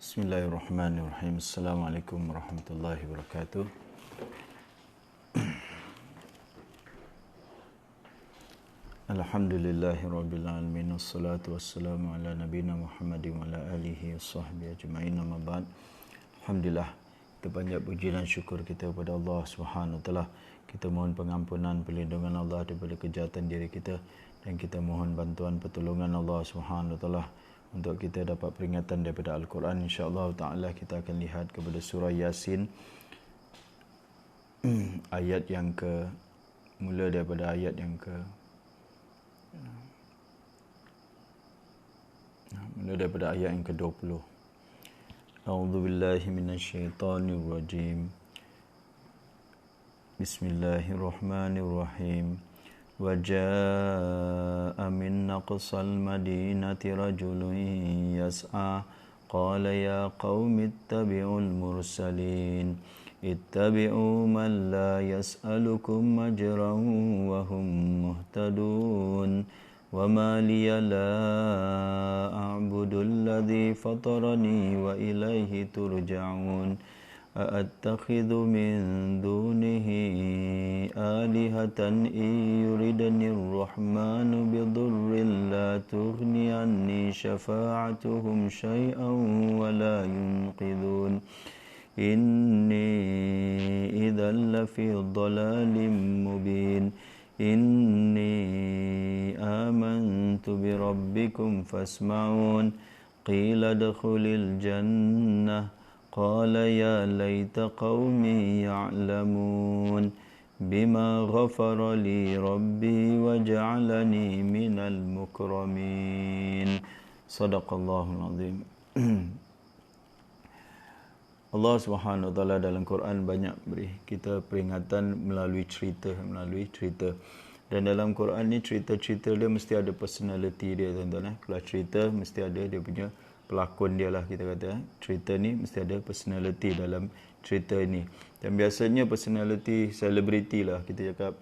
Bismillahirrahmanirrahim. Assalamualaikum warahmatullahi wabarakatuh. Alhamdulillahirabbil alamin wassalatu wassalamu ala nabiyina Muhammadin wa ala alihi washabbihi ajmain. Amma ba'd. Alhamdulillah, kita banyak puji dan syukur kita kepada Allah Subhanahu wa taala. Kita mohon pengampunan, perlindungan Allah daripada kejahatan diri kita, dan kita mohon bantuan pertolongan Allah Subhanahu wa taala untuk kita dapat peringatan daripada Al-Quran. InsyaAllah ta'ala kita akan lihat kepada surah Yasin, ayat yang mula daripada ayat yang ke-20. A'udzu billahi minasyaitonir rajim. Bismillahirrahmanirrahim. وجاء من أقصى المدينة رجل يسعى قال يا قوم اتبعوا المرسلين اتبعوا من لا يسألكم أجرا وهم مهتدون وما لي لا أعبد الذي فطرني وإليه ترجعون أأتخذ من دونه آلهة إن يردني الرحمن بضر لا تغني عني شفاعتهم شيئا ولا ينقذون إني إذا لفي ضلال مبين إني آمنت بربكم فاسمعون قيل ادخل الجنة قال يا ليت قومي يعلمون بما غفر لي ربي وجعلني من المكرمين. صدق الله العظيم. Allah Subhanahu wa taala dalam Quran banyak beri kita peringatan melalui cerita. Dan dalam Quran ni cerita-cerita dia mesti ada personality dia, tuan-tuan. Kalau cerita mesti ada dia punya pelakon dia lah, kita kata. Cerita ni mesti ada personality dalam cerita ni. Dan biasanya personality selebriti lah kita cakap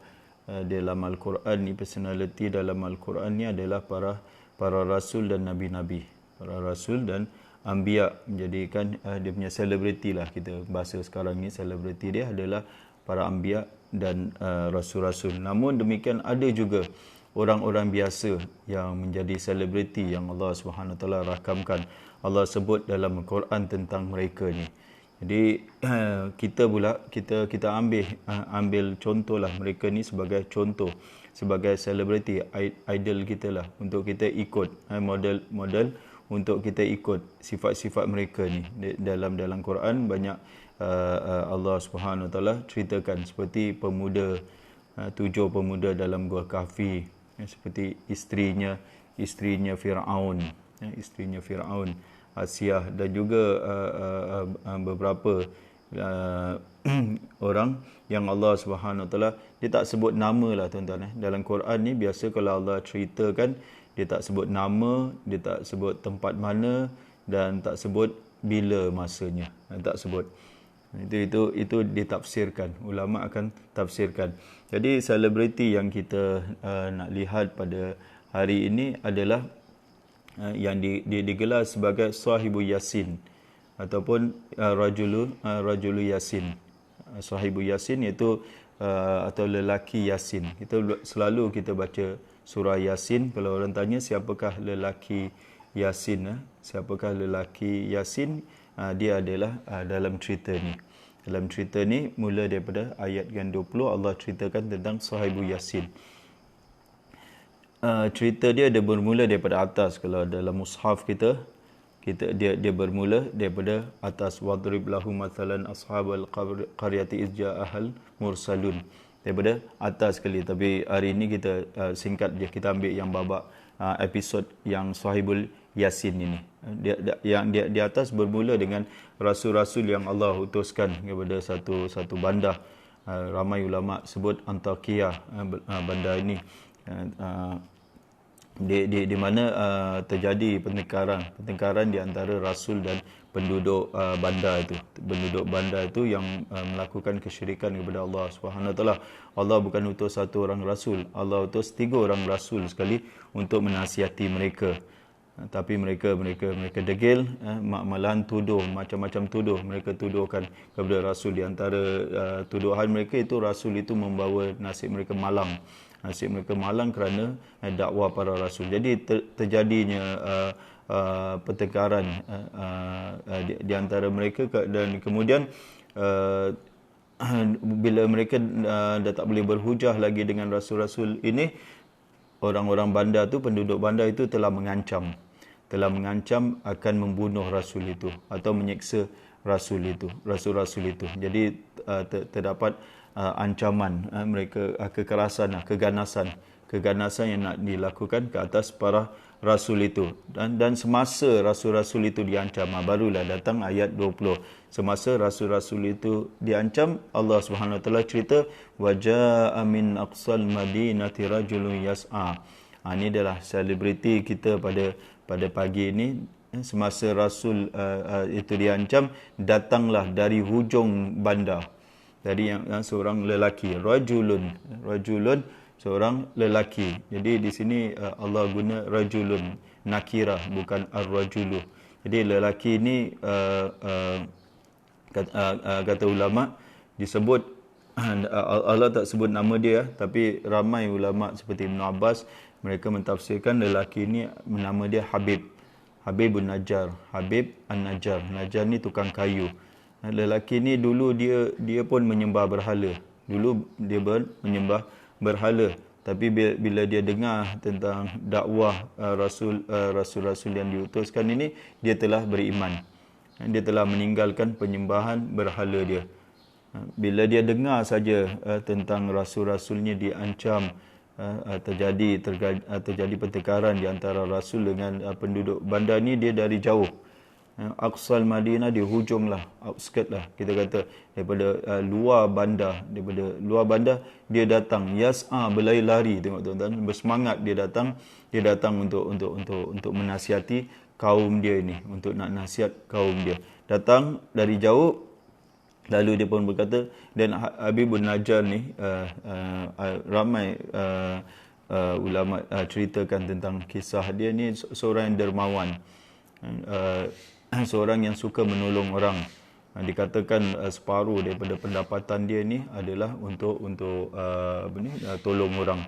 dalam Al-Quran ni. Personality dalam Al-Quran ni adalah para rasul dan nabi-nabi. Para rasul dan anbiya menjadikan dia punya selebriti lah, kita bahasa sekarang ni. Selebriti dia adalah para anbiya dan rasul-rasul. Namun demikian ada juga orang-orang biasa yang menjadi selebriti yang Allah Subhanahu Wa Taala rakamkan. Allah sebut dalam Al-Quran tentang mereka ni. Jadi kita ambil contohlah mereka ni sebagai contoh, sebagai selebriti, idol kita lah, untuk kita ikut, model untuk kita ikut sifat-sifat mereka ni. Dalam Quran banyak Allah Subhanahu Wa Taala ceritakan seperti pemuda, 7 pemuda dalam Gua Kahfi, seperti isterinya Firaun, Asiyah, dan juga beberapa orang yang Allah Subhanahu Wa Taala dia tak sebut nama lah, tuan-tuan. Dalam Quran ni biasa kalau Allah ceritakan, dia tak sebut nama, dia tak sebut tempat mana, dan tak sebut bila masanya, tak sebut. Itu ditafsirkan, ulama akan tafsirkan. Jadi selebriti yang kita nak lihat pada hari ini adalah yang digelar sebagai sahibu Yasin ataupun rajulu Yasin. Sahibu Yasin iaitu atau lelaki Yasin. Selalu kita baca surah Yasin. Kalau orang tanya siapakah lelaki Yasin, siapakah lelaki Yasin, dia adalah dalam cerita ni. Dalam cerita ni mula daripada ayat yang 20, Allah ceritakan tentang sahibu Yasin. Cerita dia bermula daripada atas. Kalau dalam mushaf kita dia bermula daripada atas. Wadrib lahum mathalan ashabal qaryati iz ja'ahal mursalun. Daripada atas sekali. Tapi hari ini kita singkat je, kita ambil yang babak episod yang sahibul Yasin ini. Dia di atas bermula dengan rasul-rasul yang Allah utuskan kepada satu bandar. Ramai ulama sebut Antakya, bandar ini. Di mana terjadi pertengkaran di antara rasul dan penduduk bandar itu. Penduduk bandar itu yang melakukan kesyirikan kepada Allah Subhanahu Wa Taala. Allah bukan utus satu orang rasul, Allah utus 3 orang rasul sekali untuk menasihati mereka. Tapi mereka degil, malahan tuduh, macam-macam tuduh. Mereka tuduhkan kepada Rasul. Di antara tuduhan mereka itu Rasul itu membawa nasib mereka malang. Nasib mereka malang kerana dakwah para Rasul. Jadi terjadinya pertengkaran di antara mereka, dan kemudian bila mereka dah tak boleh berhujah lagi dengan Rasul-Rasul ini, orang-orang bandar tu, penduduk bandar itu telah mengancam akan membunuh Rasul itu atau menyeksa Rasul-Rasul itu. Jadi terdapat ancaman mereka, kekerasan, keganasan yang nak dilakukan ke atas para Rasul itu. Dan semasa Rasul-Rasul itu diancam, barulah datang ayat 20. Semasa Rasul-Rasul itu diancam, Allah Subhanahu Wa Taala cerita, waja'a min aqsal madinati rajulun yas'a. Ini adalah selebriti kita pada pagi ini. Semasa Rasul itu diancam, datanglah dari hujung bandar, dari yang seorang lelaki, rajulun, seorang lelaki. Jadi di sini Allah guna rajulun nakirah, bukan ar-rajulu. Jadi lelaki ini kata ulama disebut, Allah tak sebut nama dia, tapi ramai ulama seperti Ibn Abbas, mereka mentafsirkan lelaki ini nama dia Habibun Najjar, Habib An-Najjar. Najjar ni tukang kayu. Lelaki ni dulu dia pun menyembah berhala. Menyembah berhala. Tapi bila dia dengar tentang dakwah Rasul-Rasul yang diutuskan ini, dia telah beriman. Dia telah meninggalkan penyembahan berhala dia. Bila dia dengar saja tentang Rasul-Rasulnya diancam, terjadi pertengkaran di antara Rasul dengan penduduk bandar ni, dia dari jauh. Aqsal Madinah, di hujung lah, outskirt lah kita kata, daripada luar bandar dia datang, yas'a, berlari-lari. Tengok tuan-tuan, bersemangat dia datang untuk menasihati kaum dia ini, untuk nak nasihat kaum dia. Datang dari jauh. Lalu dia pun berkata, dan Habibun Najjar ni ramai ulama ceritakan tentang kisah dia ni. Seorang yang dermawan, seorang yang suka menolong orang. Dikatakan separuh daripada pendapatan dia ni adalah untuk tolong orang.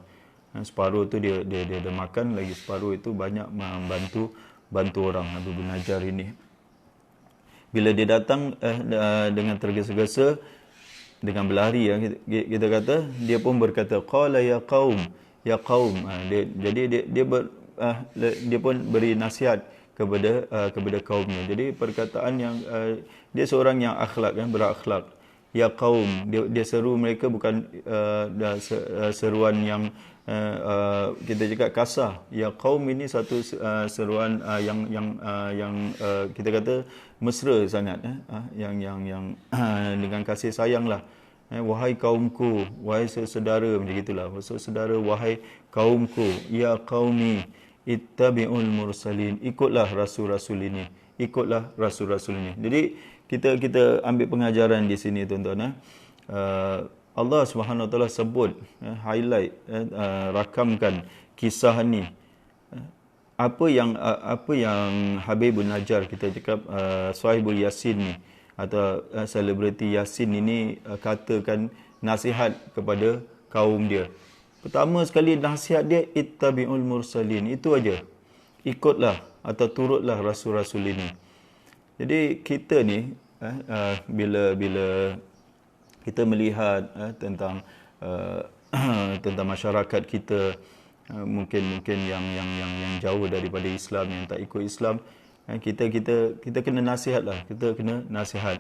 Separuh tu dia makan, lagi separuh itu banyak membantu orang. Habibun Najjar ini, bila dia datang dengan tergesa-gesa, dengan berlari, kita kata, dia pun berkata, qala ya qaum. Jadi dia pun beri nasihat kepada kaumnya. Jadi perkataan yang dia seorang yang akhlak, berakhlak. Ya qaum, dia seru mereka, bukan seruan yang kita cakap kasar. Ya qaum ini satu seruan yang kita kata mesra sangat, yang dengan kasih sayanglah. Wahai kaumku, wahai saudara, macam gitulah. Saudara, wahai kaumku, ya qaumi ittabi'ul mursalin. Ikutlah rasul-rasul ini. Jadi kita ambil pengajaran di sini, tuan-tuan. Allah Subhanahu Wa Taala sebut, highlight, rakamkan kisah ni. Apa yang Habibun Najjar, kita cakap Sahibul Yasin ni, atau selebriti Yasin ini, katakan nasihat kepada kaum dia. Pertama sekali nasihat dia, ittabi'ul mursalin. Itu aja. Ikutlah atau turutlah rasul-rasul ini. Jadi kita ni bila kita melihat tentang masyarakat kita, mungkin yang jauh daripada Islam, yang tak ikut Islam, kita kena nasihatlah, kita kena nasihat.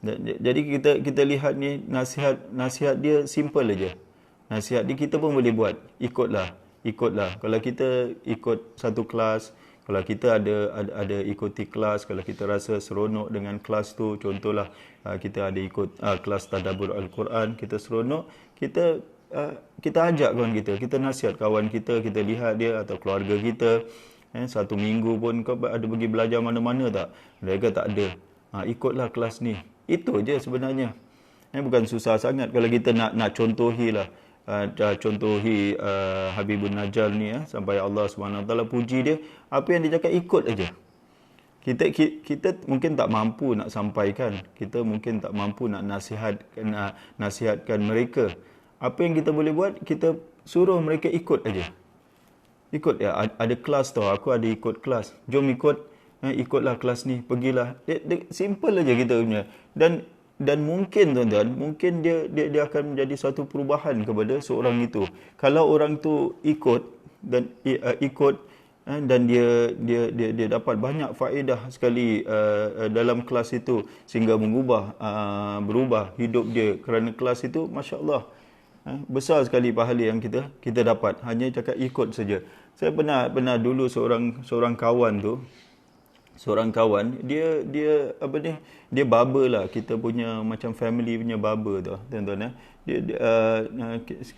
Jadi kita lihat ni, nasihat dia simple aja. Nasihat dia kita pun boleh buat. Ikutlah. Kalau kita ikut satu kelas, kalau kita ada ikuti kelas, kalau kita rasa seronok dengan kelas tu, contohlah kita ada ikut kelas tadabbur Al-Quran, kita seronok, kita ajak kawan kita nasihat kawan kita lihat dia atau keluarga kita. Satu minggu pun kau ada pergi belajar mana-mana tak? Mereka tak ada. Ikutlah kelas ni. Itu je sebenarnya. Bukan susah sangat kalau kita nak contohilah. contohi Habibun Najjar ni sampai Allah SWT puji dia, apa yang dia cakap ikut aja. Kita mungkin tak mampu nak sampaikan, kita mungkin tak mampu nak nasihatkan mereka. Apa yang kita boleh buat, kita suruh mereka ikut aja. Ikut ya, ada kelas tau, aku ada ikut kelas. Jom ikutlah kelas ni, pergilah. Simple aja kita punya. Dan mungkin tuan-tuan, mungkin dia akan menjadi satu perubahan kepada seorang itu. Kalau orang tu ikut dan dia dapat banyak faedah sekali dalam kelas itu sehingga berubah hidup dia kerana kelas itu, masya-Allah. Besar sekali pahala yang kita dapat hanya cakap ikut saja. Saya pernah dulu seorang kawan tu, dia barber lah, kita punya macam family punya barber tu tuan-tuan.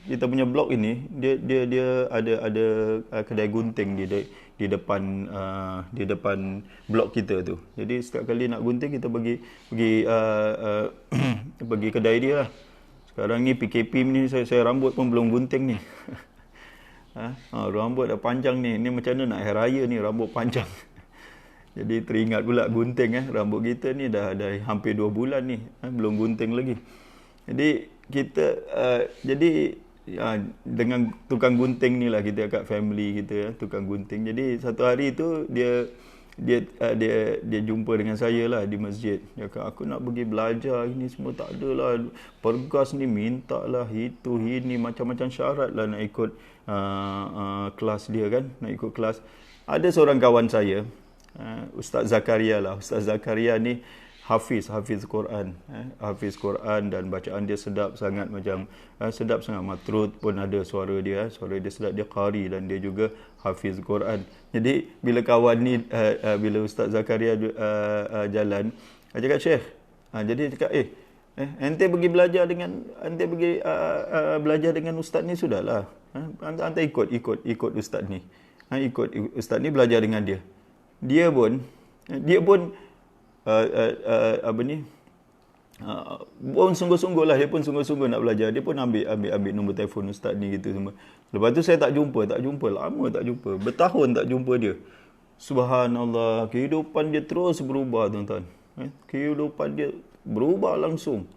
Kita punya blok ini dia ada kedai gunting di depan blok kita tu. Jadi setiap kali nak gunting kita pergi kedai dia lah. Sekarang ni PKP ni saya rambut pun belum gunting ni. Rambut dah panjang ni. Ni macam mana nak hari raya ni rambut panjang. Jadi teringat pula gunting rambut kita ni dah hampir 2 bulan ni, belum gunting lagi. Jadi kita dengan tukang gunting ni lah kita kat family kita, tukang gunting. Jadi satu hari tu dia jumpa dengan saya lah di masjid. Dia kata, aku nak pergi belajar, ini semua tak ada lah. Pergas ni minta lah ini macam-macam syarat lah nak ikut kelas dia kan, nak ikut kelas. Ada seorang kawan saya, Ustaz Zakaria lah. Ustaz Zakaria ni Hafiz Quran. Hafiz Quran dan bacaan dia sedap sangat, sedap sangat. Matrud pun ada suara dia sedap, dia qari dan dia juga Hafiz Quran. Jadi bila kawan ni bila Ustaz Zakaria jalan, dia cakap, Syekh, jadi dia cakap, ente pergi belajar dengan ustaz ni sudahlah. Ante ikut ustaz ni. Ikut ustaz ni, belajar dengan dia. Dia pun pun sungguh-sungguh lah, dia pun sungguh-sungguh nak belajar. Dia pun ambil nombor telefon ustaz ni gitu semua. Lepas tu saya tak jumpa, lama tak jumpa, bertahun tak jumpa dia. Subhanallah, kehidupan dia terus berubah tuan-tuan. Kehidupan dia berubah langsung.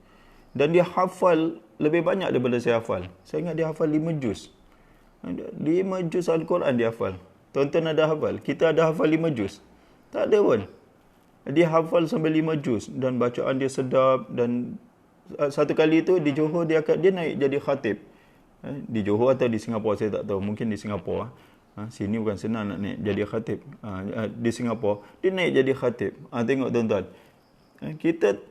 Dan dia hafal lebih banyak daripada saya hafal. Saya ingat dia hafal 5 juz. 5 juz Al-Quran dia hafal. Tuan-tuan ada hafal? Kita ada hafal 5 juz? Tak ada pun. Dia hafal sampai 5 juz dan bacaan dia sedap. Dan satu kali tu di Johor dia naik jadi khatib. Di Johor atau di Singapura saya tak tahu, mungkin di Singapura. Sini bukan senang nak naik jadi khatib. Di Singapura dia naik jadi khatib. Tengok tuan-tuan, kita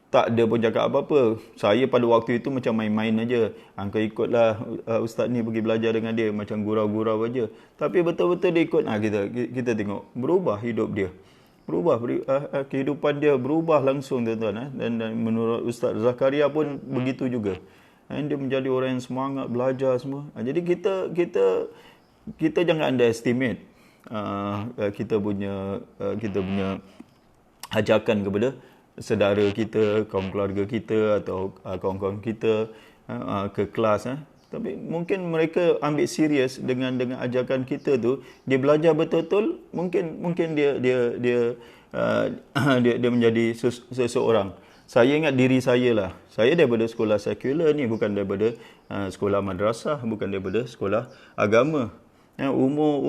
tak ada pun cakap apa-apa. Saya pada waktu itu macam main-main aja. Kau ikutlah ustaz ni, pergi belajar dengan dia, macam gurau-gurau aja. Tapi betul-betul dia ikut. Kita tengok berubah hidup dia. Berubah kehidupan dia berubah langsung tuan-tuan. Dan menurut Ustaz Zakaria pun begitu juga. Dia menjadi orang yang semangat belajar semua. Jadi kita jangan underestimate kita punya ajakan kepada saudara kita, kaum keluarga kita atau kawan-kawan kita ke kelas. Tapi mungkin mereka ambil serius dengan ajakan kita tu, dia belajar betul-betul, mungkin dia menjadi seseorang. Saya ingat diri saya lah. Saya daripada sekolah sekular ni, bukan daripada sekolah madrasah, bukan daripada sekolah agama. Umur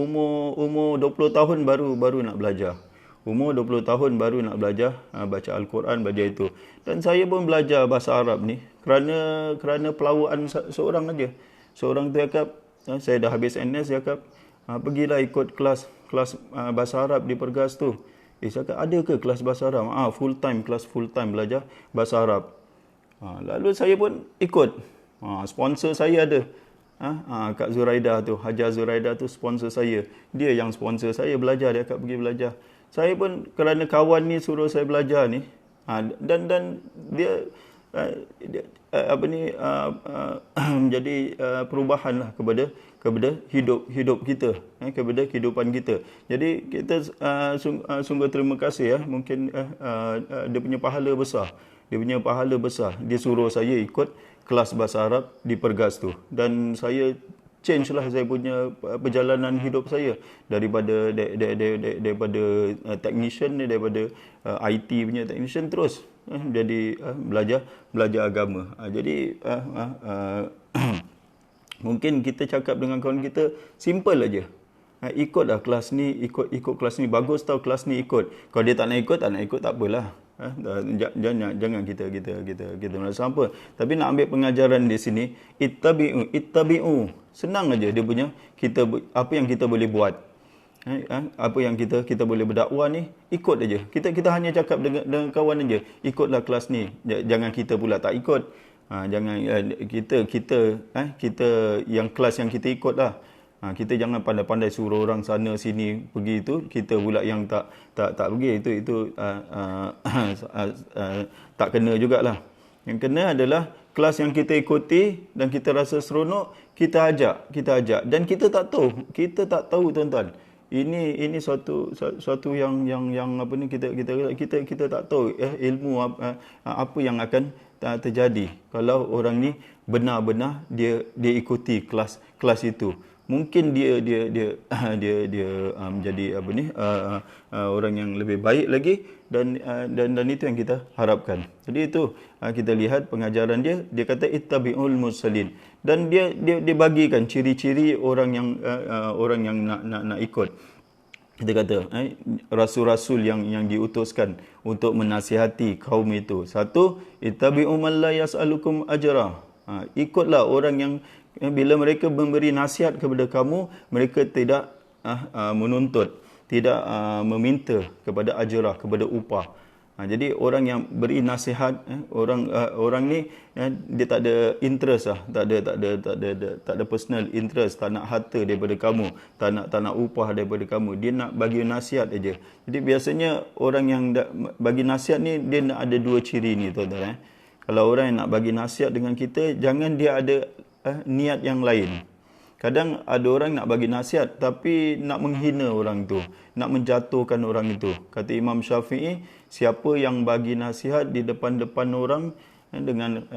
20 tahun baru nak belajar. Umur 20 tahun baru nak belajar baca Al-Quran, baca itu. Dan saya pun belajar bahasa Arab ni kerana pelawaan seorang aja. Seorang tu cakap, saya dah habis NS, dia cakap, pergilah ikut kelas bahasa Arab di Pergas tu. Cakap, ada ke kelas bahasa Arab? Kelas full time belajar bahasa Arab. Lalu saya pun ikut. Sponsor saya ada. Kak Zuraidah tu, Hajar Zuraidah tu sponsor saya. Dia yang sponsor saya belajar, dia akan pergi belajar. Saya pun kerana kawan ni suruh saya belajar ni, dan dia menjadi perubahan lah kepada hidup kita, kepada kehidupan kita. Jadi kita sungguh terima kasih mungkin dia punya pahala besar. Dia suruh saya ikut kelas bahasa Arab di Pergas tu, dan saya change lah saya punya perjalanan hidup saya daripada technician ni, daripada IT punya technician, terus jadi belajar agama. Jadi mungkin kita cakap dengan kawan kita simple aja. Ikutlah kelas ni, ikut kelas ni, bagus tau kelas ni, ikut. Kalau dia tak nak ikut tak apalah. Jangan kita merasa apa. Tapi nak ambil pengajaran di sini, ittabi'u. Senang aja dia punya, apa yang kita boleh buat. Apa yang kita boleh berdakwah ni, ikut aja. Kita hanya cakap dengan kawan aja, ikutlah kelas ni. Jangan kita pula tak ikut. Jangan kita yang kelas yang kita ikutlah. Kita jangan pandai-pandai suruh orang sana sini pergi, itu kita pula yang tak pergi, itu tak kena jugalah. Yang kena adalah kelas yang kita ikuti dan kita rasa seronok, kita ajak, dan kita tak tahu tuan-tuan. Ini suatu yang apa ni, kita tak tahu ilmu apa yang akan terjadi kalau orang ni benar-benar dia ikuti kelas itu. Mungkin dia menjadi apa ni, orang yang lebih baik lagi, dan itu yang kita harapkan. Jadi itu kita lihat pengajaran dia kata ittabi'ul mursalin, dan dia bagikan ciri-ciri orang yang nak ikut. Kita kata rasul-rasul yang diutuskan untuk menasihati kaum itu. Satu, ittabi'u man la yas'alukum ajra. Ikutlah orang yang bila mereka memberi nasihat kepada kamu, mereka tidak menuntut, tidak meminta kepada ajrah, kepada upah. Jadi orang yang beri nasihat, orang ni dia tak ada interest lah, tak ada personal interest, tak nak harta daripada kamu, tak nak upah daripada kamu. Dia nak bagi nasihat aja. Jadi biasanya orang yang bagi nasihat ni dia nak ada dua ciri ni, tuan-tuan. Kalau orang yang nak bagi nasihat dengan kita, jangan dia ada niat yang lain. Kadang ada orang nak bagi nasihat tapi nak menghina orang tu, nak menjatuhkan orang itu. Kata Imam Syafi'i, siapa yang bagi nasihat di depan-depan orang, dengan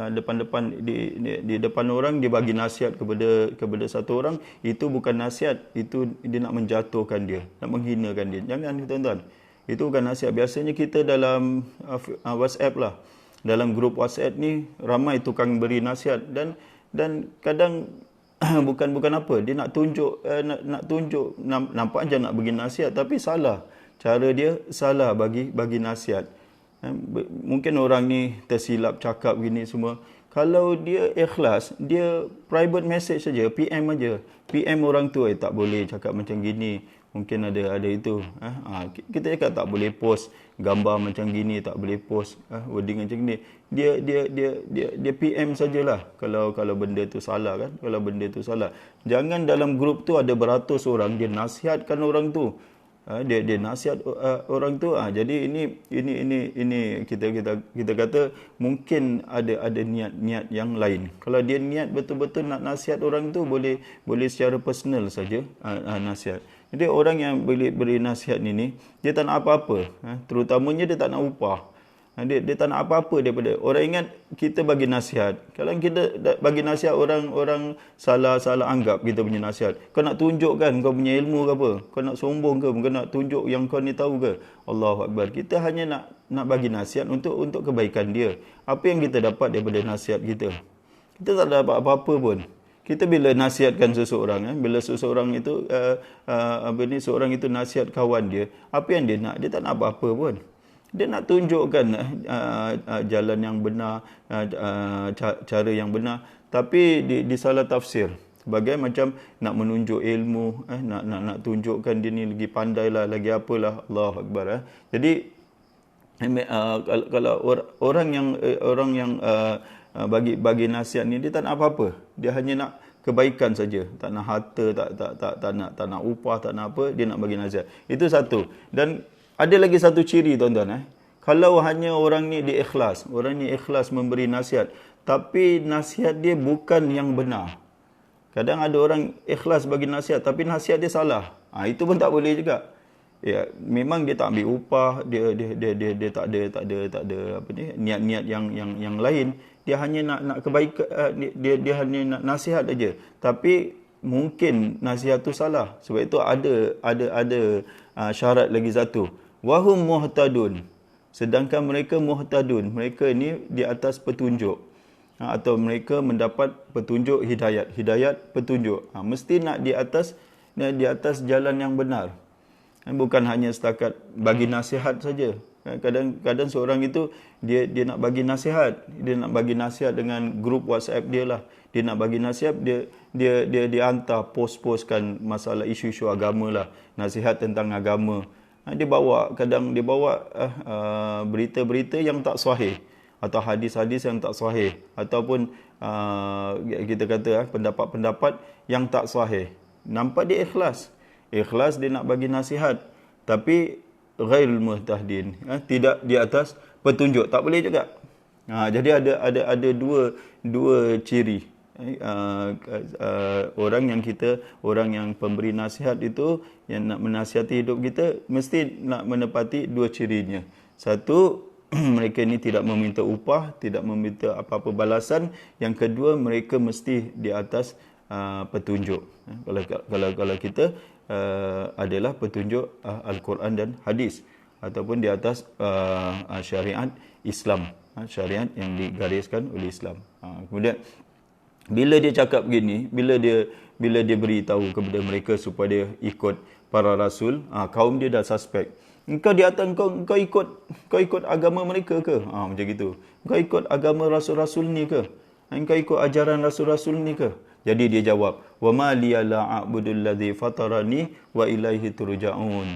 di depan orang dia bagi nasihat kepada satu orang, itu bukan nasihat, itu dia nak menjatuhkan dia, nak menghinakan dia. Jangan, tuan-tuan. Itu bukan nasihat. Biasanya kita dalam WhatsApp lah, dalam grup WhatsApp ni ramai tukang beri nasihat, dan kadang bukan apa, dia nak tunjuk nampak aja nak bagi nasihat, tapi salah cara dia, salah bagi nasihat. Mungkin orang ni tersilap cakap gini semua. Kalau dia ikhlas, dia private message saja, PM aja, PM orang tu, tak boleh cakap macam gini, mungkin ada itu. Kita cakap tak boleh post gambar macam gini, tak boleh post wording macam gini. Dia PM sajalah kalau benda tu salah kan. Kalau benda tu salah, jangan dalam grup tu ada beratus orang, dia nasihatkan orang tu. Dia nasihat orang tu. Jadi ini kita kata mungkin ada niat yang lain. Kalau dia niat betul-betul nak nasihat orang tu, boleh secara personal saja nasihat. Jadi orang yang beri nasihat ni dia tak nak apa-apa, terutamanya dia tak nak upah. Dia tak nak apa-apa daripada orang. Ingat, kita bagi nasihat, kalau kita bagi nasihat, orang salah anggap kita punya nasihat. Kau nak tunjukkan kau punya ilmu ke apa? Kau nak sombong ke? Kau nak tunjuk yang kau ni tahu ke? Allahu Akbar. Kita hanya nak bagi nasihat untuk kebaikan dia. Apa yang kita dapat daripada nasihat kita? Kita tak dapat apa-apa pun. Kita bila nasihatkan seseorang, bila seseorang itu seorang itu nasihat kawan dia, apa yang dia nak? Dia tak nak apa-apa pun. Dia nak tunjukkan jalan yang benar, cara yang benar, tapi disalah tafsir. Sebagai macam nak menunjuk ilmu, nak tunjukkan dia ni lagi pandai lah, lagi apalah. Allahu Akbar. Jadi kalau orang yang bagi nasihat ni, dia tak nak apa-apa. Dia hanya nak kebaikan saja, tak nak harta, tak nak upah, tak nak apa, dia nak bagi nasihat. Itu satu. Dan ada lagi satu ciri, tuan-tuan. Kalau hanya orang ni ikhlas memberi nasihat, tapi nasihat dia bukan yang benar. Kadang ada orang ikhlas bagi nasihat, tapi nasihat dia salah. Itu pun tak boleh juga. Ya, memang dia tak ambil upah, dia tak ada apa ni, niat-niat yang lain. dia hanya nak kebaikan, dia hanya nak nasihat aja. Tapi mungkin nasihat tu salah. Sebab itu ada syarat lagi satu. Wahum muhtadun. Sedangkan mereka muhtadun. Mereka ni di atas petunjuk. Atau mereka mendapat petunjuk hidayat petunjuk. Mesti nak di atas jalan yang benar. Bukan hanya setakat bagi nasihat saja. Kadang-kadang seorang itu dia nak bagi nasihat, dia nak bagi nasihat dengan grup WhatsApp dia lah. Dia nak bagi nasihat, dia hantar post-postkan masalah isu-isu agama lah, nasihat tentang agama. Dia bawa berita-berita yang tak sahih atau hadis-hadis yang tak sahih ataupun kita kata pendapat-pendapat yang tak sahih. Nampak dia ikhlas dia nak bagi nasihat, tapi ghairul muhtadin, tidak di atas petunjuk, tak boleh juga. Jadi ada dua ciri orang yang pemberi nasihat itu, yang nak menasihati hidup kita, mesti nak menepati dua cirinya. Satu, mereka ini tidak meminta upah, tidak meminta apa-apa balasan. Yang kedua, mereka mesti di atas petunjuk. Kalau kita adalah petunjuk Al-Quran dan hadis, ataupun di atas syariat Islam, syariat yang digariskan oleh Islam. Kemudian bila dia cakap begini, bila dia beritahu kepada mereka supaya dia ikut para rasul, kaum dia dah suspek. Engkau di atas kau ikut agama mereka ke? Macam gitu. Engkau ikut agama rasul-rasul ni ke? Engkau ikut ajaran rasul-rasul ni ke? Jadi dia jawab, wa ma liya la a'budul ladzi fatarani wa ilaihi turja'un.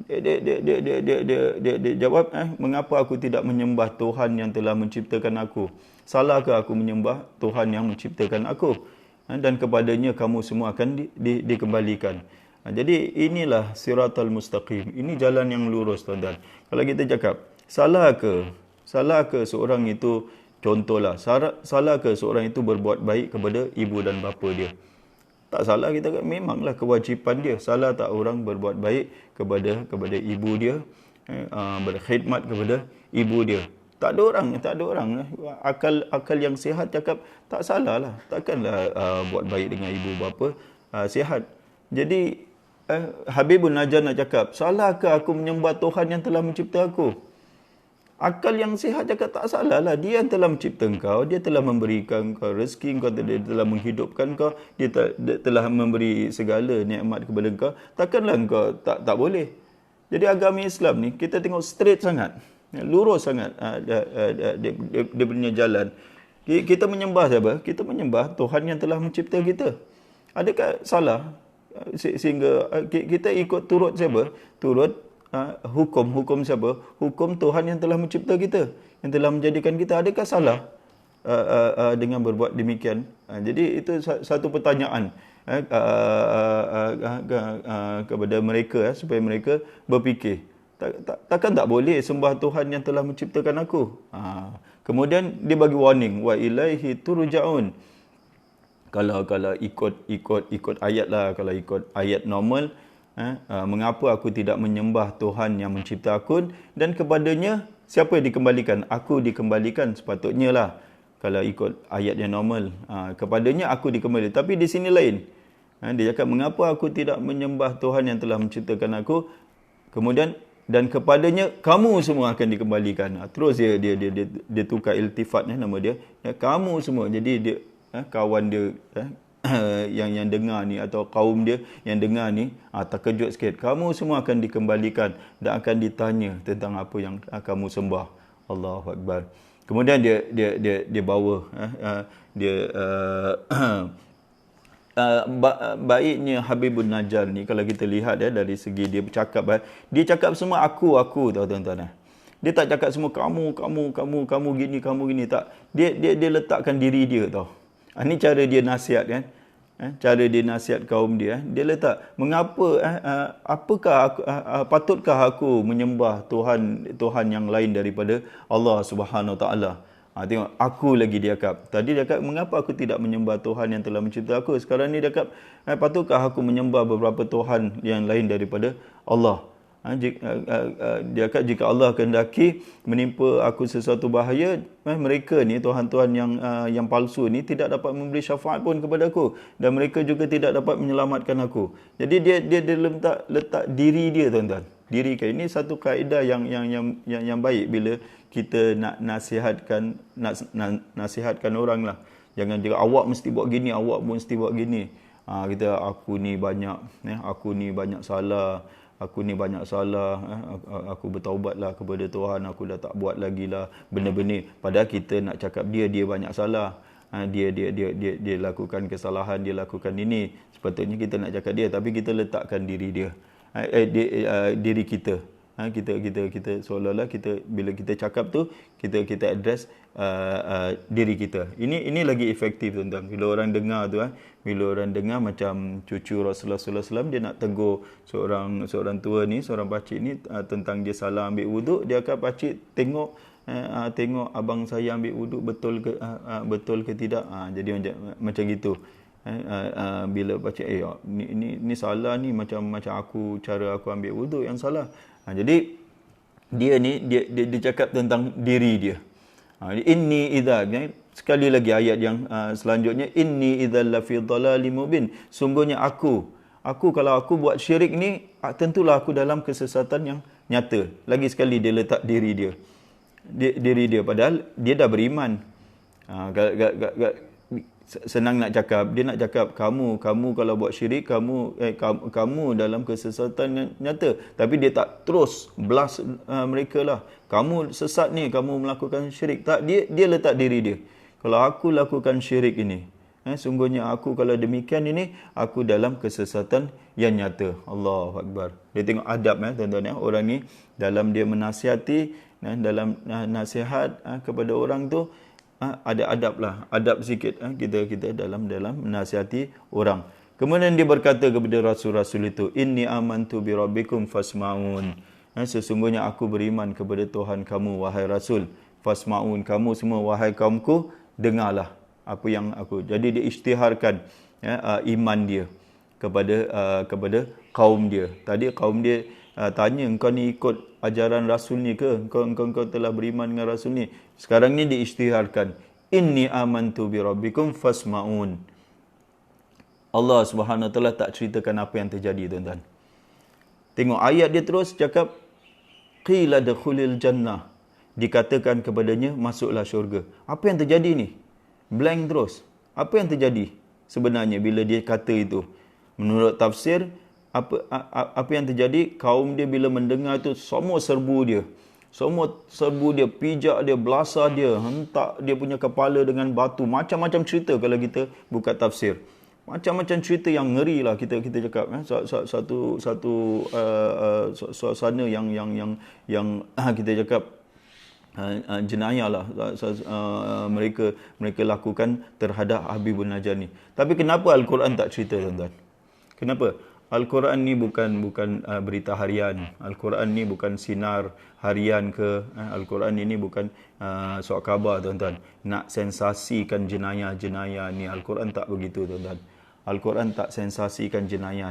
Dia jawab, mengapa aku tidak menyembah Tuhan yang telah menciptakan aku? Salahkah aku menyembah Tuhan yang menciptakan aku? Dan kepadanya kamu semua akan dikembalikan. Jadi inilah siratal mustaqim. Ini jalan yang lurus, tuan-tuan. Kalau kita cakap, salah ke seorang itu, contohlah, salah ke seorang itu berbuat baik kepada ibu dan bapa dia? Tak salah, kita kata memanglah kewajipan dia. Salah tak orang berbuat baik kepada ibu dia, berkhidmat kepada ibu dia? Tak ada orang. Akal yang sihat cakap tak salah lah. Takkanlah buat baik dengan ibu bapa sihat. Jadi Habibun Najjar nak cakap, salahkah aku menyembah Tuhan yang telah mencipta aku? Akal yang sihat cakap tak salah lah. Dia yang telah mencipta kau, dia telah memberikan kau rezeki kau, dia telah menghidupkan kau, dia telah memberi segala nikmat kepada kau. Takkanlah kau tak boleh. Jadi agama Islam ni kita tengok straight sangat, lurus sangat dia punya jalan. Kita menyembah siapa? Kita menyembah Tuhan yang telah mencipta kita. Adakah salah sehingga kita ikut turut siapa? Turut hukum siapa? Hukum Tuhan yang telah mencipta kita, yang telah menjadikan kita. Adakah salah dengan berbuat demikian? Jadi itu satu pertanyaan kepada mereka, supaya mereka berfikir. Takkan tak boleh sembah Tuhan yang telah menciptakan aku? Kemudian dia bagi warning, wa ilaihi turja'un. Kalau ikut ayat lah, kalau ikut ayat normal, mengapa aku tidak menyembah Tuhan yang mencipta aku, dan kepadanya siapa yang dikembalikan? Aku dikembalikan sepatutnya lah. Kalau ikut ayat yang normal, kepadanya aku dikembalikan. Tapi di sini lain. Dia cakap, mengapa aku tidak menyembah Tuhan yang telah menciptakan aku, kemudian dan kepadanya kamu semua akan dikembalikan. Terus dia tukar iltifat, nama dia, kamu semua. Jadi dia kawan dia yang dengar ni, atau kaum dia yang dengar ni, terkejut sikit. Kamu semua akan dikembalikan dan akan ditanya tentang apa yang kamu sembah. Allahu Akbar. Kemudian dia bawa baiknya Habibun Najjar ni, kalau kita lihat dari segi dia bercakap, dia cakap semua aku tuan-tuan. Dia tak cakap semua kamu gini, tak. Dia letakkan diri dia tau. Ini cara dia nasihat kan. Cara dia nasihat kaum dia. Dia letak, mengapa patutkah aku menyembah Tuhan yang lain daripada Allah Subhanahu Wa Taala? Tengok, aku lagi dia cakap. Tadi dia cakap, mengapa aku tidak menyembah Tuhan yang telah mencipta aku? Sekarang ni dia cakap, patutkah aku menyembah beberapa Tuhan yang lain daripada Allah? Dia kata jika Allah kehendaki menimpa aku sesuatu bahaya, mereka ni tuhan-tuhan yang palsu ni tidak dapat memberi syafaat pun kepada aku, dan mereka juga tidak dapat menyelamatkan aku. Jadi dia letak diri dia, tuan-tuan. Diri kan ini satu kaedah yang baik bila kita nak nasihatkan orang lah. Jangan dia awak mesti buat gini, awak mesti buat gini. Kita aku ni banyak salah. Aku ni banyak salah, aku bertaubatlah kepada Tuhan, aku dah tak buat lagi lah benda-benda. Padahal kita nak cakap dia banyak salah. Dia lakukan kesalahan, dia lakukan ini. Sepatutnya kita nak cakap dia, tapi kita letakkan diri dia. Diri kita. Kita seolah-olah kita bila kita cakap tu kita address diri kita. Ini lagi efektif, tuan-tuan. Bila orang dengar tu bila orang dengar macam cucu Rasulullah sallallahu alaihi wasallam, dia nak tegur seorang tua ni, seorang pakcik ni tentang dia salah ambil wuduk, dia akan pakcik tengok abang saya ambil wuduk betul ke tidak. Jadi macam gitu. Bila pakcik ni salah ni, macam cara aku ambil wuduk yang salah. Jadi dia cakap tentang diri dia. Inni idza, sekali lagi ayat yang selanjutnya, inni idzal lafi dhalalim mubin. Sungguhnya aku kalau aku buat syirik ni, tentulah aku dalam kesesatan yang nyata. Lagi sekali dia letak diri dia, padahal dia dah beriman. Senang nak cakap, dia nak cakap kamu kalau buat syirik, kamu dalam kesesatan yang nyata. Tapi dia tak terus blast mereka lah, kamu sesat ni, kamu melakukan syirik. Tak, dia letak diri dia. Kalau aku lakukan syirik ini, sungguhnya aku kalau demikian ini, aku dalam kesesatan yang nyata. Allahu Akbar. Dia tengok adab, tuan-tuan. Orang ni dalam dia menasihati, dalam nasihat kepada orang tu, ada adab lah, adab sikit kita dalam menasihati orang. Kemudian dia berkata kepada rasul-rasul itu, inni amantu bi rabbikum fasma'un. Sesungguhnya aku beriman kepada Tuhan kamu, wahai rasul. Fasma'un, kamu semua wahai kaumku, dengarlah apa yang aku. Jadi dia isytiharkan iman dia kepada kaum dia. Tadi kaum dia tanya, engkau ni ikut ajaran rasul ni ke? Engkau telah beriman dengan rasul ni? Sekarang ni diisytiharkan, inni amantu bi rabbikum fasma'un. Allah Subhanahu Wa Taala tak ceritakan apa yang terjadi, tuan-tuan. Tengok ayat dia terus cakap, qila dakhulil jannah. Dikatakan kepadanya, masuklah syurga. Apa yang terjadi ni? Blank terus. Apa yang terjadi sebenarnya bila dia kata itu? Menurut tafsir, apa yang terjadi, kaum dia bila mendengar itu, semua serbu dia, pijak dia, belasah dia, hentak dia punya kepala dengan batu. Macam-macam cerita kalau kita buka tafsir. Macam-macam cerita yang ngeri lah kita cakap. Satu suasana yang kita cakap jenayah lah mereka lakukan terhadap Habibun Najjar ni. Tapi kenapa Al-Quran tak cerita, tuan-tuan? Kenapa? Al-Quran ni bukan berita harian. Al-Quran ni bukan sinar harian ke. Al-Quran ini bukan surat khabar, tuan-tuan. Nak sensasikan jenayah-jenayah ni. Al-Quran tak begitu, tuan-tuan. Al-Quran tak sensasikan jenayah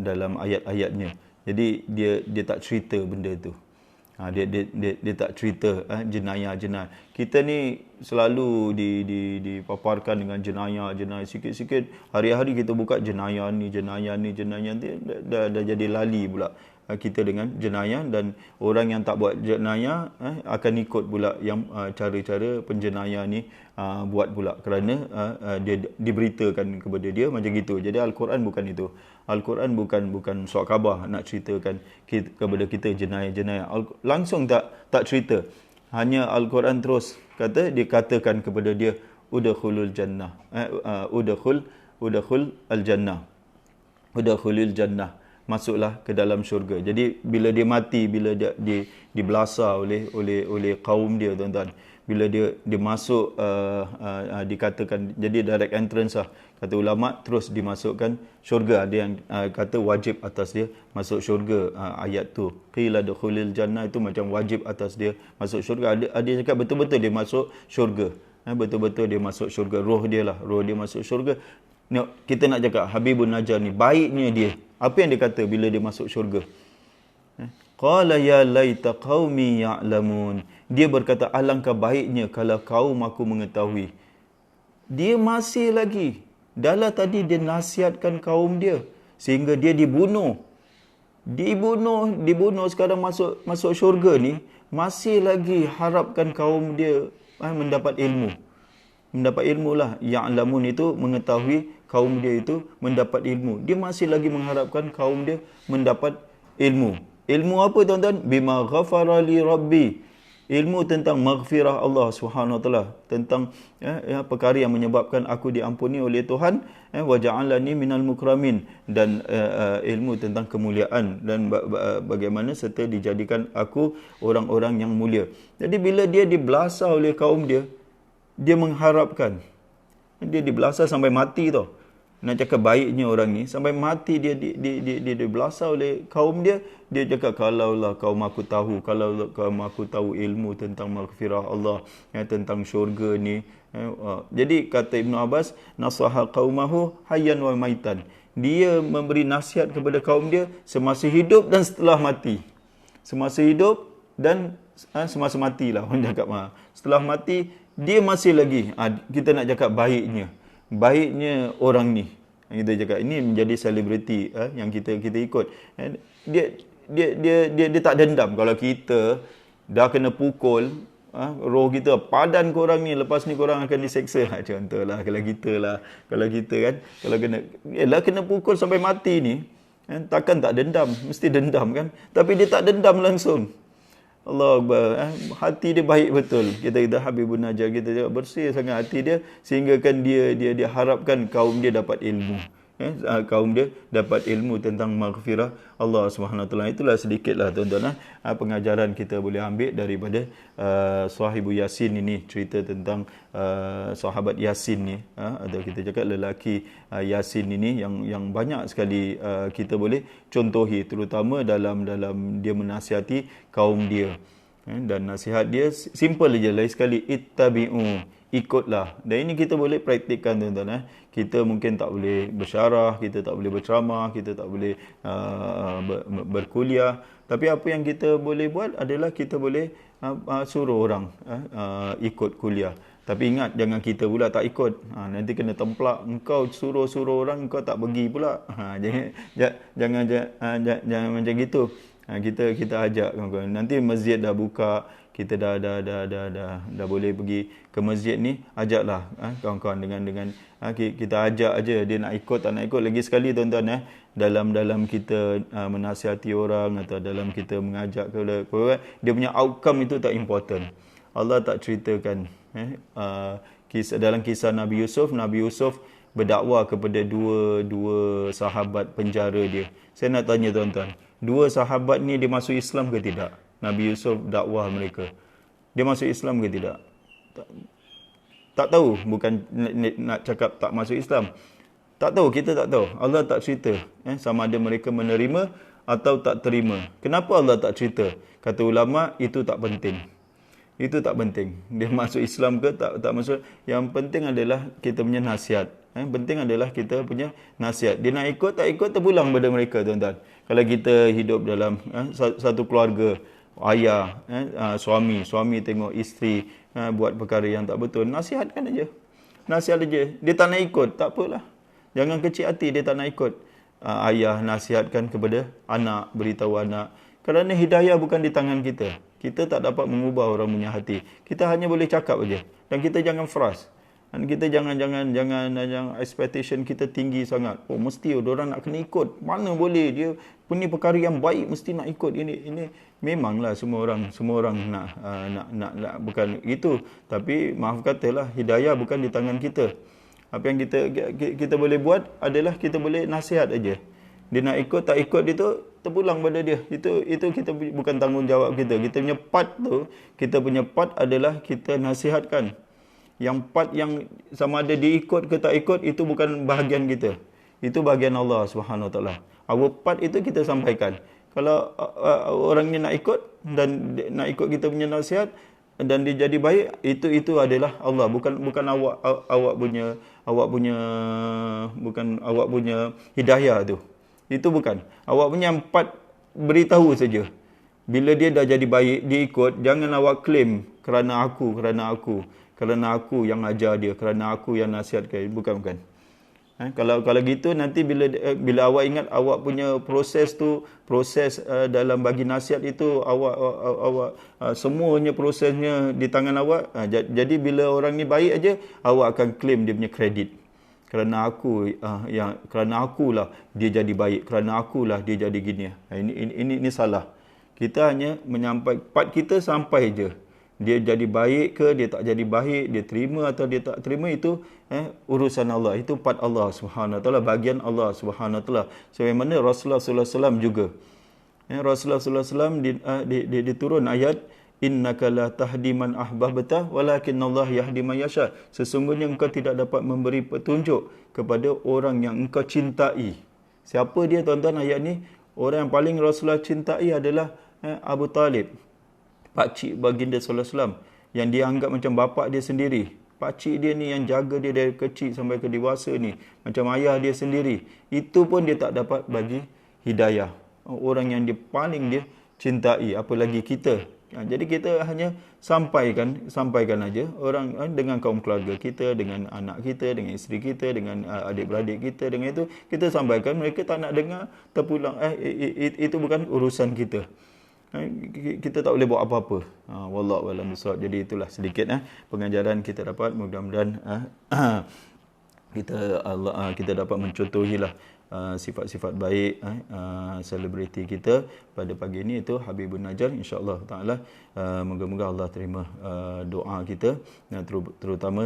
dalam ayat-ayatnya. Jadi dia tak cerita benda tu. Dia tak cerita jenayah-jenayah. Kita ni selalu dipaparkan dengan jenayah sikit-sikit. Hari-hari kita buka jenayah ni. Dah jadi lali pula kita dengan jenayah, dan orang yang tak buat jenayah akan ikut pula yang cara-cara penjenayah ni buat pula, kerana dia diberitakan kepada dia macam gitu. Jadi Al-Quran bukan itu. Al-Quran bukan surat khabar nak ceritakan kepada kita jenayah-jenayah. Langsung tak cerita. Hanya Al-Quran terus dikatakan kepada dia, udkhulul jannah. Udkhul al-jannah. Udkhulil jannah. Masuklah ke dalam syurga. Jadi bila dia mati, bila dia dibelasah oleh kaum dia, tuan-tuan. Bila dia masuk dikatakan, jadi direct entrance lah, kata ulama, terus dimasukkan syurga. Ada yang kata wajib atas dia masuk syurga. Ayat tu, qila dukhulil jannah, itu macam wajib atas dia masuk syurga. Ada yang cakap betul-betul dia masuk syurga. Betul-betul dia masuk syurga. Roh dia masuk syurga. Kita nak cakap Habibun Najjar ni baiknya dia Apa yang dia kata bila dia masuk syurga? Qala ya laita qaumi ya'lamun. Dia berkata, alangkah baiknya kalau kaum aku mengetahui. Dia masih lagi. Dahlah tadi dia nasihatkan kaum dia sehingga dia dibunuh. Dibunuh sekarang masuk syurga ni, masih lagi harapkan kaum dia mendapat ilmu. Mendapat ilmu lah. Ya'lamun itu mengetahui kaum dia itu mendapat ilmu. Dia masih lagi mengharapkan kaum dia mendapat ilmu. Ilmu apa tuan-tuan? Bima ghafara li rabbi. Ilmu tentang maghfirah Allah Subhanahu Wa Taala, tentang perkara yang menyebabkan aku diampuni oleh Tuhan, wa ja'alani minal mukramin, dan ilmu tentang kemuliaan dan bagaimana serta dijadikan aku orang-orang yang mulia. Jadi bila dia dibelasah oleh kaum dia, dia mengharapkan. Dia dibelasah sampai mati tau. Nak cakap baiknya orang ni, sampai mati dia dibelasah oleh kaum dia. Dia cakap, kalaulah kaum aku tahu, kalau kaum aku tahu ilmu tentang maghfirah Allah, tentang syurga ni. Jadi kata Ibn Abbas, nasaha qaumahu hayyan wa maitan. Dia memberi nasihat kepada kaum dia semasa hidup dan setelah mati. Semasa hidup dan semasa matilah orang cakap. Setelah mati, dia masih lagi, kita nak cakap baiknya orang ni. Kita cakap ini menjadi selebriti yang kita ikut. Dia tak dendam. Kalau kita dah kena pukul, roh kita, padan korang ni, lepas ni korang akan diseksa. Contohlah kalau kita kan, kalau kena pukul sampai mati ni, takkan tak dendam, mesti dendam kan. Tapi dia tak dendam langsung. Allah Akbar. Hati dia baik betul. Kita Habibun Najjar, kita cakap bersih sangat hati dia, sehingga kan dia harapkan kaum dia dapat ilmu. Kaum dia dapat ilmu tentang maghfirah Allah Subhanahu Wa Taala. Itulah sedikitlah tuan-tuan pengajaran kita boleh ambil daripada Sahibu Yasin ini, cerita tentang sahabat Yasin ni, atau kita cakap lelaki Yasin ini yang banyak sekali kita boleh contohi, terutama dalam dia menasihati kaum dia. Dan nasihat dia simple je, lain sekali, ittabi'u, ikutlah. Dan ini kita boleh praktikkan tuan-tuan. Kita mungkin tak boleh bersyarah, kita tak boleh berceramah, kita tak boleh berkuliah. Tapi apa yang kita boleh buat adalah kita boleh suruh orang ikut kuliah. Tapi ingat, jangan kita pula tak ikut. Nanti kena templak. Engkau suruh orang, engkau tak pergi pula. Jangan macam gitu. Kita ajak kawan-kawan. Nanti masjid dah buka, kita dah boleh pergi ke masjid ni, ajaklah kawan-kawan dengan kita ajak aja, dia nak ikut tak nak ikut. Lagi sekali tuan-tuan, dalam kita menasihati orang atau dalam kita mengajak ke, dia punya outcome itu tak important. Allah tak ceritakan dalam kisah Nabi Yusuf berdakwah kepada dua sahabat penjara dia. Saya nak tanya tuan-tuan, dua sahabat ni dia masuk Islam ke tidak? Nabi Yusuf dakwah mereka, dia masuk Islam ke tidak? Tak tahu, bukan nak cakap tak masuk Islam. Tak tahu, kita tak tahu. Allah tak cerita sama ada mereka menerima atau tak terima. Kenapa Allah tak cerita? Kata ulama, itu tak penting. Itu tak penting. Dia masuk Islam ke tak masuk. Yang penting adalah kita punya nasihat. Penting adalah kita punya nasihat. Dia nak ikut tak ikut, terpulang pada mereka tuan-tuan. Kalau kita hidup dalam satu keluarga, ayah, suami tengok isteri buat perkara yang tak betul, nasihatkan aja. Nasihat aja. Dia tak nak ikut, tak apalah. Jangan kecil hati dia tak nak ikut. Ayah nasihatkan kepada anak, beritahu anak. Kerana hidayah bukan di tangan kita. Kita tak dapat mengubah orang punya hati. Kita hanya boleh cakap aja. Dan kita jangan frust. Dan kita jangan expectation kita tinggi sangat. Oh, mesti orang nak kena ikut. Mana boleh, dia punya perkara yang baik mesti nak ikut. Ini memanglah semua orang nak bukan itu. Tapi maaf katalah, hidayah bukan di tangan kita. Apa yang kita boleh buat adalah kita boleh nasihat aja. Dia nak ikut tak ikut itu terpulang pada dia. Itu kita bukan tanggungjawab kita. Kita punya part adalah kita nasihatkan. Yang part yang sama ada dia ikut ke tak ikut, itu bukan bahagian kita. Itu bahagian Allah Subhanahu Wa Taala. Our part itu kita sampaikan. Kalau orang ni nak ikut dan nak ikut kita punya nasihat dan dia jadi baik, itu adalah Allah, bukan awak punya hidayah tu. Itu bukan. Awak punya 4 beritahu saja. Bila dia dah jadi baik, dia ikut, jangan awak claim kerana aku yang ajar dia, kerana aku yang nasihatkan. Bukan. Kalau gitu nanti bila awak ingat awak punya proses dalam bagi nasihat itu awak semuanya prosesnya di tangan awak. Jadi bila orang ni baik aja, awak akan claim dia punya kredit. Kerana akulah dia jadi baik, kerana akulah dia jadi gini. Ini salah. Kita hanya menyampaikan part kita sampai je. Dia jadi baik ke, dia tak jadi baik, dia terima atau dia tak terima, itu urusan Allah. Itu part Allah Subhanahu Wa Taala, bagian Allah Subhanahu Wa Taala. Sebagaimana Rasulullah sallallahu alaihi wasallam juga. Rasulullah sallallahu alaihi wasallam diturun ayat, innaka la tahdi man ahbabta walakinnallaha yahdi man yasha. Sesungguhnya engkau tidak dapat memberi petunjuk kepada orang yang engkau cintai. Siapa dia tuan-tuan ayat ni? Orang yang paling Rasulullah cintai adalah Abu Talib, pakcik baginda sallallahu alaihi wasallam, yang dia anggap macam bapa dia sendiri. Pakcik dia ni yang jaga dia dari kecil sampai ke dewasa ni, macam ayah dia sendiri. Itu pun dia tak dapat bagi hidayah. Orang yang dia paling dia cintai, apalagi kita. Jadi kita hanya sampaikan aja orang dengan kaum keluarga kita, dengan anak kita, dengan isteri kita, dengan adik-beradik kita, dengan itu kita sampaikan. Mereka tak nak dengar, terpulang. Itu bukan urusan kita. Kita tak boleh buat apa-apa. Wallahu a'lam bishawab. Jadi itulah sedikit pengajaran kita dapat. Mudah-mudahan kita dapat mencontohilah sifat-sifat baik selebriti kita pada pagi ini, itu Habibun Najjar. InsyaAllah ta'ala moga-moga Allah terima doa kita, terutama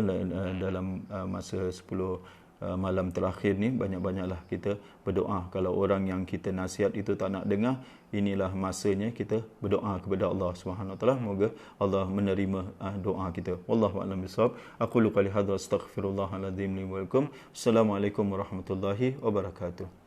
dalam masa 10 malam terakhir ni. Banyak-banyaklah kita berdoa. Kalau orang yang kita nasihat itu tak nak dengar, inilah masanya kita berdoa kepada Allah Subhanahu Wa Taala. Moga Allah menerima doa kita. Wallahu a'lam bishawab. Aqulu qali hadza astaghfirullahal azim li wa lakum. Assalamualaikum warahmatullahi wabarakatuh.